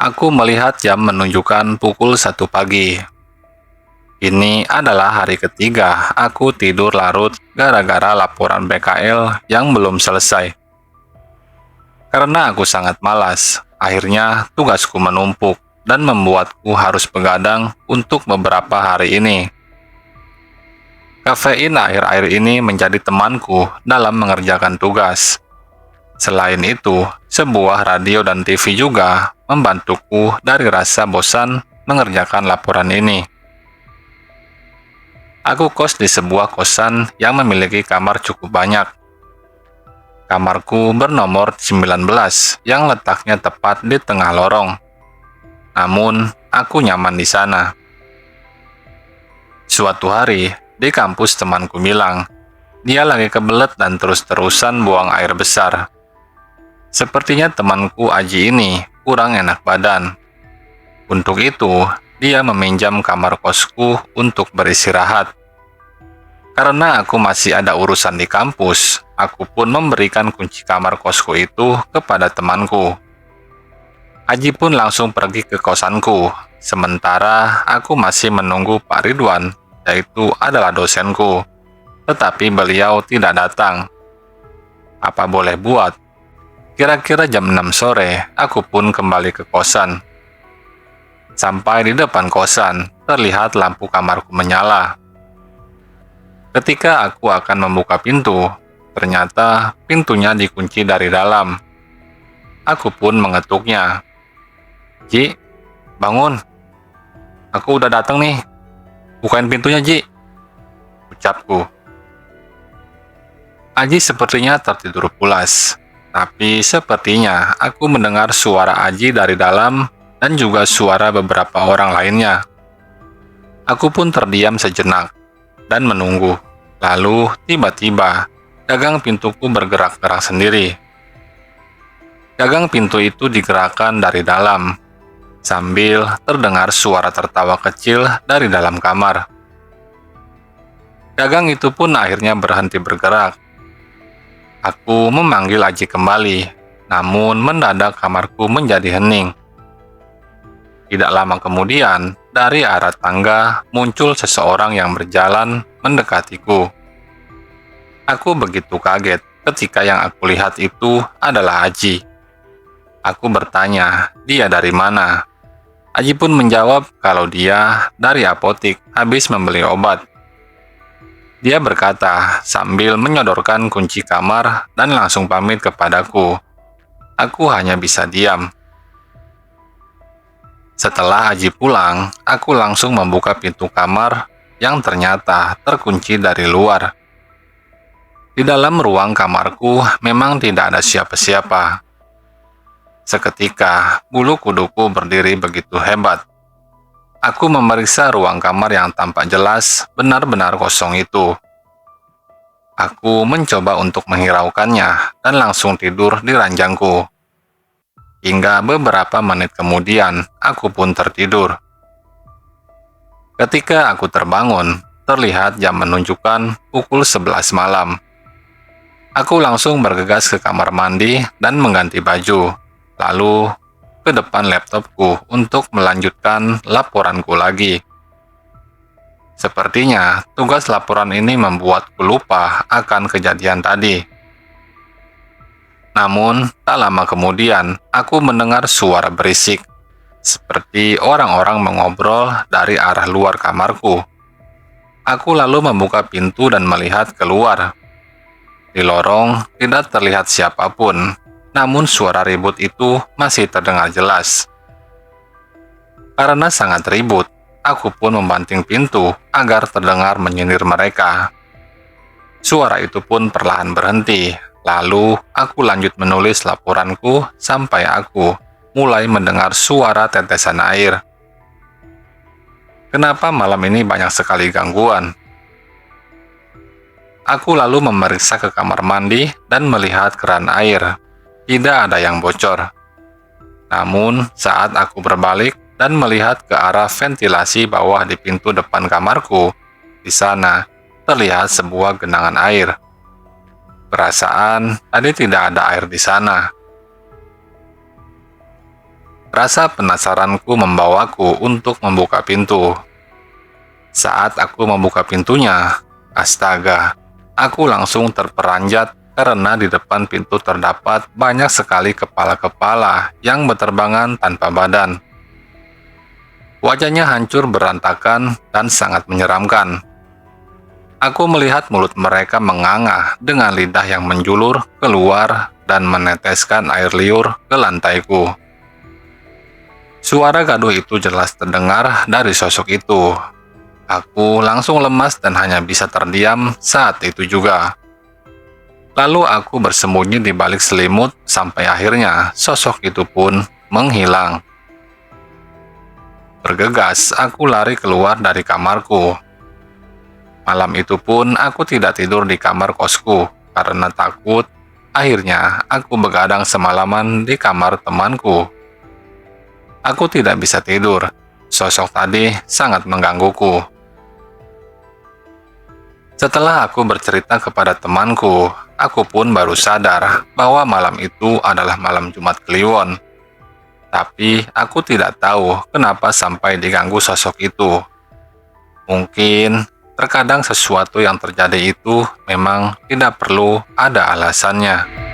aku melihat jam menunjukkan pukul 1 pagi. Ini adalah hari ketiga aku tidur larut gara-gara laporan BKL yang belum selesai. Karena aku sangat malas, akhirnya tugasku menumpuk dan membuatku harus begadang untuk beberapa hari ini. Kafein akhir-akhir ini menjadi temanku dalam mengerjakan tugas. Selain itu, sebuah radio dan TV juga membantuku dari rasa bosan mengerjakan laporan ini. Aku kos di sebuah kosan yang memiliki kamar cukup banyak. Kamarku bernomor 19 yang letaknya tepat di tengah lorong. Namun, aku nyaman di sana. Suatu hari, di kampus temanku bilang, dia lagi kebelet dan terus-terusan buang air besar. Sepertinya temanku Aji ini kurang enak badan. Untuk itu, dia meminjam kamar kosku untuk beristirahat. Karena aku masih ada urusan di kampus, aku pun memberikan kunci kamar kosku itu kepada temanku. Aji pun langsung pergi ke kosanku, sementara aku masih menunggu Pak Ridwan, yaitu adalah dosenku. Tetapi beliau tidak datang. Apa boleh buat? Kira-kira jam 6 sore, aku pun kembali ke kosan. Sampai di depan kosan, terlihat lampu kamarku menyala. Ketika aku akan membuka pintu, ternyata pintunya dikunci dari dalam. Aku pun mengetuknya. Ji, bangun. Aku udah datang nih. Bukain pintunya, Ji. Ucapku. Aji sepertinya tertidur pulas. Tapi sepertinya aku mendengar suara Aji dari dalam dan juga suara beberapa orang lainnya. Aku pun terdiam sejenak dan menunggu. Lalu tiba-tiba gagang pintuku bergerak-gerak sendiri. Gagang pintu itu digerakkan dari dalam, sambil terdengar suara tertawa kecil dari dalam kamar. Gagang itu pun akhirnya berhenti bergerak. Aku memanggil Aji kembali, namun mendadak kamarku menjadi hening. Tidak lama kemudian, dari arah tangga muncul seseorang yang berjalan mendekatiku. Aku begitu kaget ketika yang aku lihat itu adalah Aji. Aku bertanya, dia dari mana? Aji pun menjawab kalau dia dari apotik habis membeli obat. Dia berkata sambil menyodorkan kunci kamar dan langsung pamit kepadaku. Aku hanya bisa diam. Setelah Aji pulang, aku langsung membuka pintu kamar yang ternyata terkunci dari luar. Di dalam ruang kamarku memang tidak ada siapa-siapa. Seketika, bulu kuduku berdiri begitu hebat. Aku memeriksa ruang kamar yang tampak jelas benar-benar kosong itu. Aku mencoba untuk menghiraukannya dan langsung tidur di ranjangku. Hingga beberapa menit kemudian, aku pun tertidur. Ketika aku terbangun, terlihat jam menunjukkan pukul 11 malam. Aku langsung bergegas ke kamar mandi dan mengganti baju, lalu ke depan laptopku untuk melanjutkan laporanku lagi. Sepertinya tugas laporan ini membuatku lupa akan kejadian tadi. Namun, tak lama kemudian, aku mendengar suara berisik, seperti orang-orang mengobrol dari arah luar kamarku. Aku lalu membuka pintu dan melihat keluar. Di lorong, tidak terlihat siapapun, namun suara ribut itu masih terdengar jelas. Karena sangat ribut, aku pun membanting pintu agar terdengar menyindir mereka. Suara itu pun perlahan berhenti, lalu aku lanjut menulis laporanku sampai aku mulai mendengar suara tetesan air. Kenapa malam ini banyak sekali gangguan? Aku lalu memeriksa ke kamar mandi dan melihat keran air. Tidak ada yang bocor. Namun, saat aku berbalik dan melihat ke arah ventilasi bawah di pintu depan kamarku, di sana terlihat sebuah genangan air. Perasaan tadi tidak ada air di sana. Rasa penasaranku membawaku untuk membuka pintu. Saat aku membuka pintunya, astaga, aku langsung terperanjat karena di depan pintu terdapat banyak sekali kepala-kepala yang berterbangan tanpa badan. Wajahnya hancur berantakan dan sangat menyeramkan. Aku melihat mulut mereka menganga dengan lidah yang menjulur keluar dan meneteskan air liur ke lantaiku. Suara gaduh itu jelas terdengar dari sosok itu. Aku langsung lemas dan hanya bisa terdiam saat itu juga. Lalu aku bersembunyi di balik selimut sampai akhirnya sosok itu pun menghilang. Bergegas, aku lari keluar dari kamarku. Malam itu pun aku tidak tidur di kamar kosku karena takut. Akhirnya, aku begadang semalaman di kamar temanku. Aku tidak bisa tidur. Sosok tadi sangat menggangguku. Setelah aku bercerita kepada temanku, aku pun baru sadar bahwa malam itu adalah malam Jumat Kliwon. Tapi aku tidak tahu kenapa sampai diganggu sosok itu. Mungkin terkadang sesuatu yang terjadi itu memang tidak perlu ada alasannya.